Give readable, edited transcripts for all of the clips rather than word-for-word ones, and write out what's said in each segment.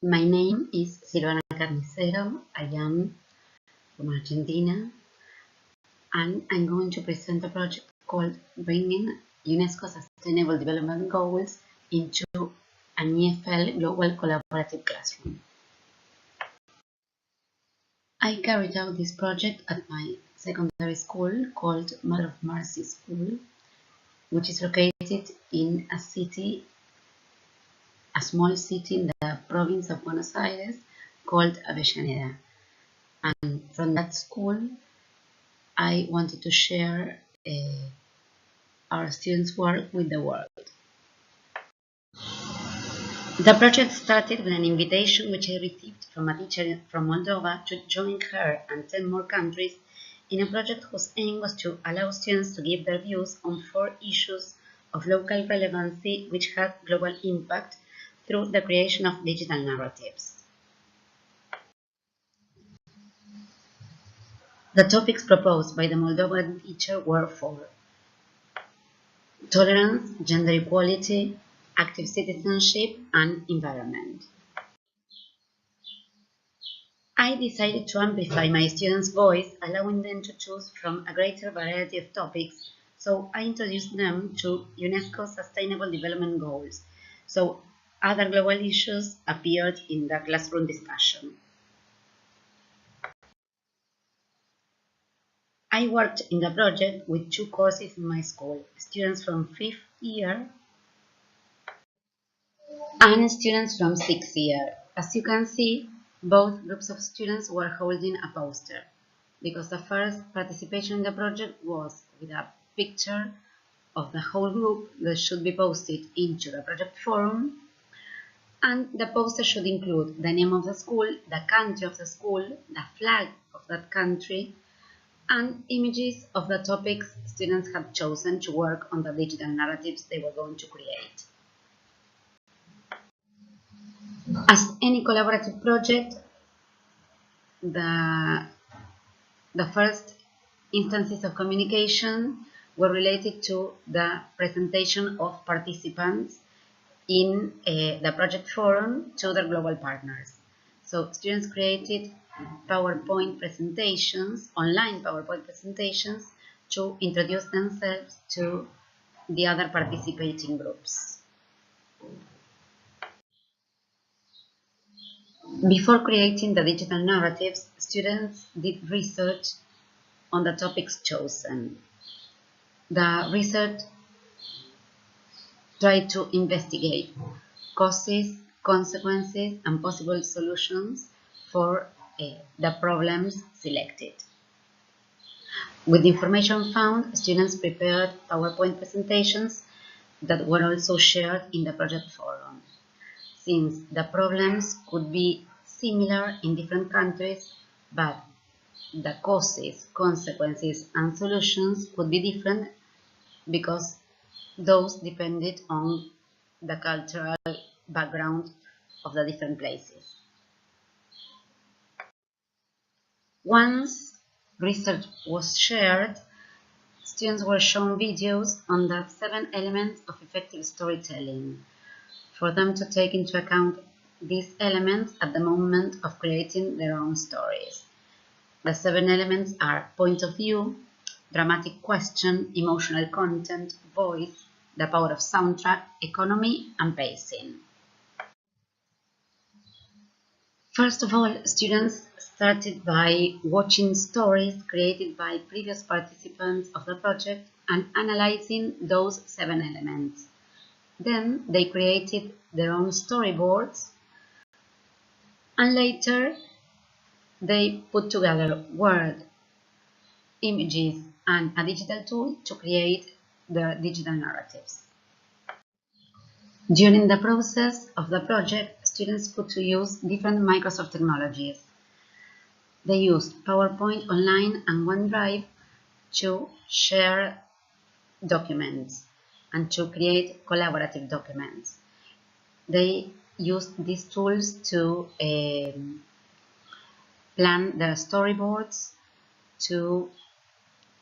My name is Silvana Carnicero. I am from Argentina, and I'm going to present a project called Bringing UNESCO Sustainable Development Goals into an EFL Global Collaborative Classroom. I carried out this project at my secondary school called Mother of Mercy School, which is located in a small city in the province of Buenos Aires called Avellaneda. And from that school, I wanted to share our students' work with the world. The project started with an invitation which I received from a teacher from Moldova to join her and 10 more countries in a project whose aim was to allow students to give their views on 4 issues of local relevancy which had global impact through the creation of digital narratives. The topics proposed by the Moldovan teacher were 4: tolerance, gender equality, active citizenship, and environment. I decided to amplify my students' voice, allowing them to choose from a greater variety of topics, so I introduced them to UNESCO Sustainable Development Goals, so other global issues appeared in the classroom discussion. I worked in the project with 2 courses in my school, students from 5th year and students from 6th year. As you can see, both groups of students were holding a poster, because the first participation in the project was with a picture of the whole group that should be posted into the project forum, and the poster should include the name of the school, the country of the school, the flag of that country, and images of the topics students had chosen to work on the digital narratives they were going to create. As any collaborative project, the first instances of communication were related to the presentation of participants in the project forum to their global partners. So students created PowerPoint presentations, online PowerPoint presentations, to introduce themselves to the other participating groups. Before creating the digital narratives, students did research on the topics chosen. The research tried to investigate causes, consequences, and possible solutions for the problems selected. With the information found, students prepared PowerPoint presentations that were also shared in the project forum. Since the problems could be similar in different countries, but the causes, consequences, and solutions could be different because those depended on the cultural background of the different places. Once research was shared, students were shown videos on the 7 elements of effective storytelling, for them to take into account these elements at the moment of creating their own stories. The 7 elements are point of view, dramatic question, emotional content, voice, the power of soundtrack, economy, and pacing. First of all, students started by watching stories created by previous participants of the project and analyzing those 7 elements. Then they created their own storyboards, and later they put together word, images, and a digital tool to create the digital narratives. During the process of the project, students put to use different Microsoft technologies. They used PowerPoint Online and OneDrive to share documents and to create collaborative documents. They used these tools to plan their storyboards, to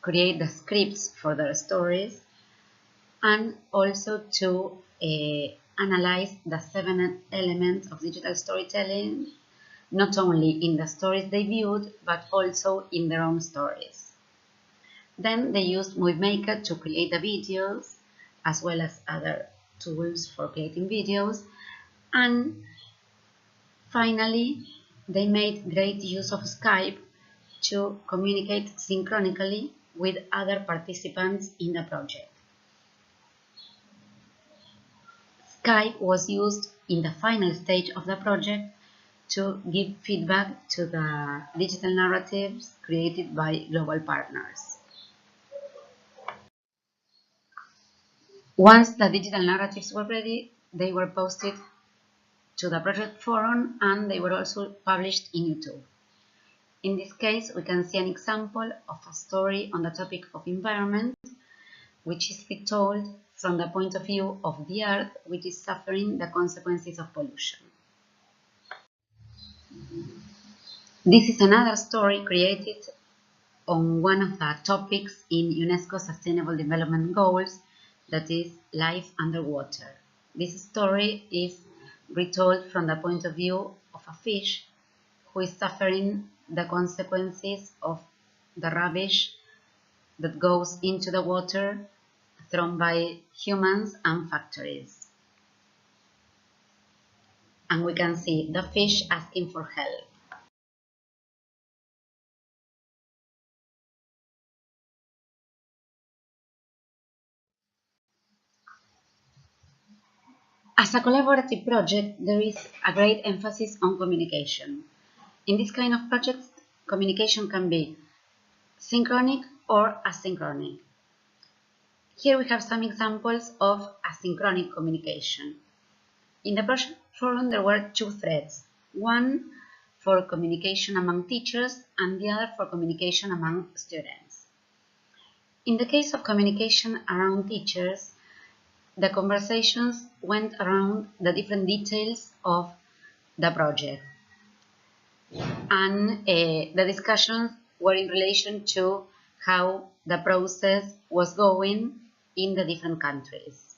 create the scripts for their stories, and also to analyzed the 7 elements of digital storytelling, not only in the stories they viewed, but also in their own stories. Then they used Movie Maker to create the videos, as well as other tools for creating videos. And finally, they made great use of Skype to communicate synchronically with other participants in the project. Skype was used in the final stage of the project to give feedback to the digital narratives created by global partners. Once the digital narratives were ready, they were posted to the project forum and they were also published in YouTube. In this case, we can see an example of a story on the topic of environment, which is retold from the point of view of the Earth, which is suffering the consequences of pollution. This is another story created on one of the topics in UNESCO Sustainable Development Goals, that is life underwater. This story is retold from the point of view of a fish who is suffering the consequences of the rubbish that goes into the water thrown by humans and factories. And we can see the fish asking for help. As a collaborative project, there is a great emphasis on communication. In this kind of projects, communication can be synchronic or asynchronic. Here we have some examples of asynchronic communication. In the project forum, there were 2 threads, one for communication among teachers and the other for communication among students. In the case of communication around teachers, the conversations went around the different details of the project, and the discussions were in relation to how the process was going in the different countries.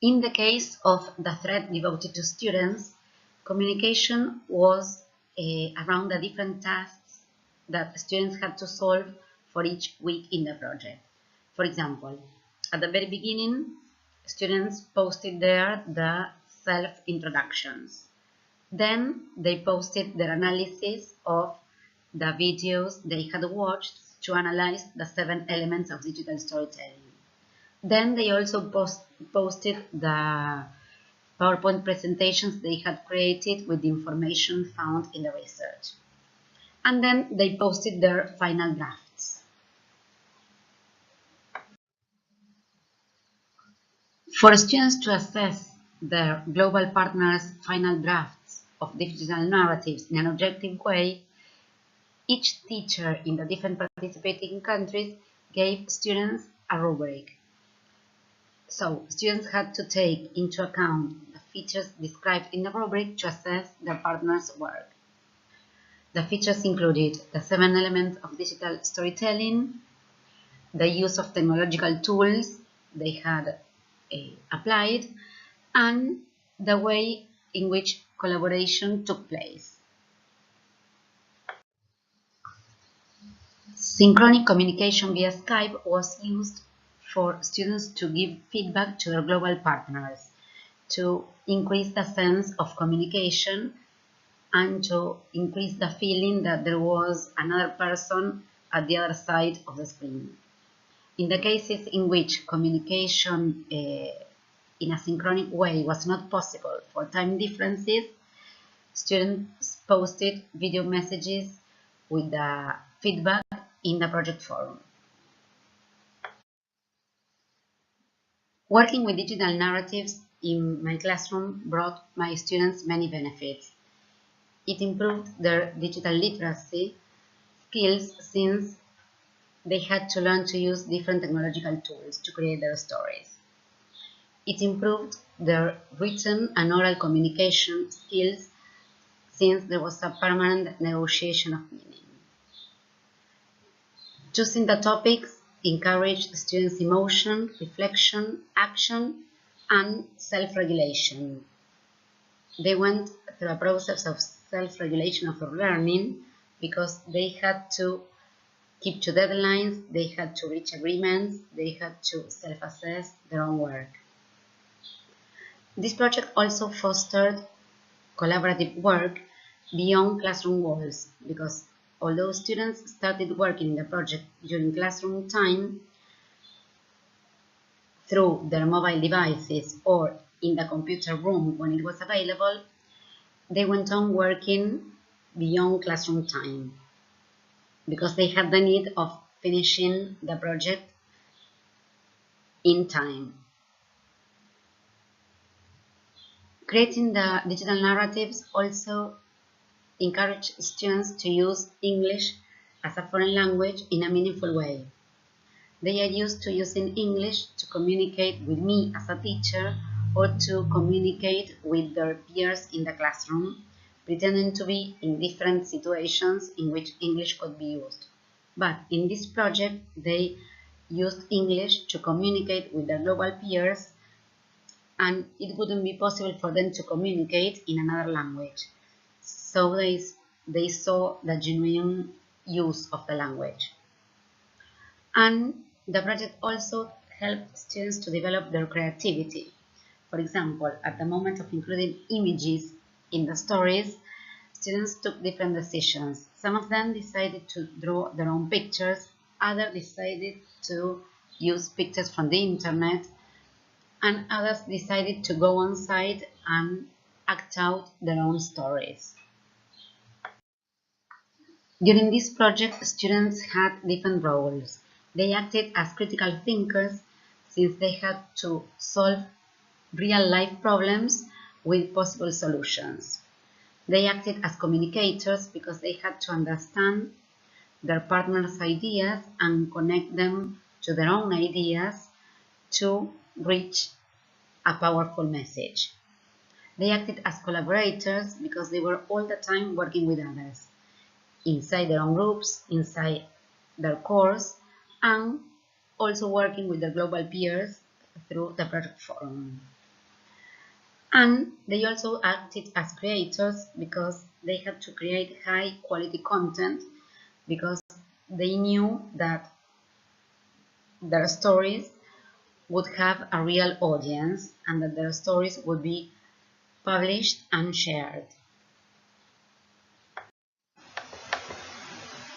In the case of the thread devoted to students, communication was around the different tasks that students had to solve for each week in the project. For example, at the very beginning, students posted there the self-introductions. Then they posted their analysis of the videos they had watched to analyze the 7 elements of digital storytelling. Then they also posted the PowerPoint presentations they had created with the information found in the research. And then they posted their final drafts. For students to assess their global partners' final drafts of digital narratives in an objective way, each teacher in the different participating countries gave students a rubric. So, students had to take into account the features described in the rubric to assess their partner's work. The features included the 7 elements of digital storytelling, the use of technological tools they had applied, and the way in which collaboration took place. Synchronic communication via Skype was used for students to give feedback to their global partners, to increase the sense of communication and to increase the feeling that there was another person at the other side of the screen. In the cases in which communication in a synchronic way was not possible for time differences, students posted video messages with the feedback in the project forum. Working with digital narratives in my classroom brought my students many benefits. It improved their digital literacy skills since they had to learn to use different technological tools to create their stories. It improved their written and oral communication skills since there was a permanent negotiation of meaning. Choosing the topics encouraged students' emotion, reflection, action, and self-regulation. They went through a process of self-regulation of their learning because they had to keep to deadlines, they had to reach agreements, they had to self-assess their own work. This project also fostered collaborative work beyond classroom walls because although students started working in the project during classroom time through their mobile devices or in the computer room when it was available, they went on working beyond classroom time because they had the need of finishing the project in time. Creating the digital narratives also encouraged students to use English as a foreign language in a meaningful way. They are used to using English to communicate with me as a teacher or to communicate with their peers in the classroom, pretending to be in different situations in which English could be used. But in this project, they used English to communicate with their global peers, and it wouldn't be possible for them to communicate in another language. So they saw the genuine use of the language. And the project also helped students to develop their creativity. For example, at the moment of including images in the stories, students took different decisions. Some of them decided to draw their own pictures, others decided to use pictures from the internet, and others decided to go on site and act out their own stories. During this project, students had different roles. They acted as critical thinkers since they had to solve real-life problems with possible solutions. They acted as communicators because they had to understand their partner's ideas and connect them to their own ideas to reach a powerful message. They acted as collaborators because they were all the time working with others, inside their own groups, inside their course, and also working with their global peers through the project forum. And they also acted as creators because they had to create high quality content because they knew that their stories would have a real audience and that their stories would be published and shared.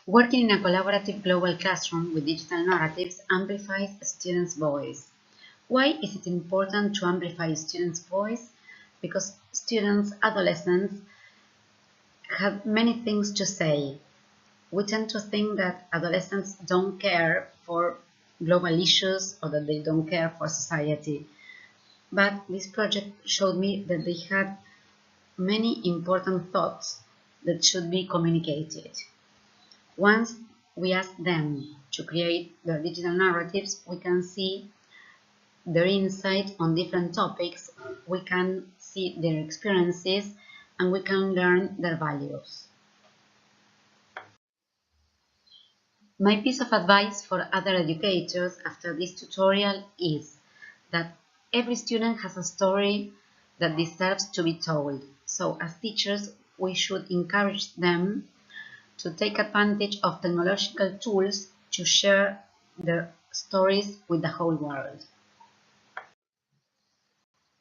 Working in a collaborative global classroom with digital narratives amplifies a student's voice. Why is it important to amplify a student's voice? Because students, adolescents, have many things to say. We tend to think that adolescents don't care for global issues or that they don't care for society. But this project showed me that they had many important thoughts that should be communicated. Once we ask them to create their digital narratives, we can see their insight on different topics, we can see their experiences, and we can learn their values. My piece of advice for other educators after this tutorial is that every student has a story that deserves to be told. So as teachers, we should encourage them to take advantage of technological tools to share their stories with the whole world.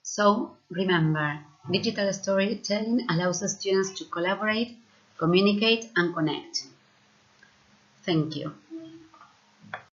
So remember, digital storytelling allows students to collaborate, communicate, and connect. Thank you.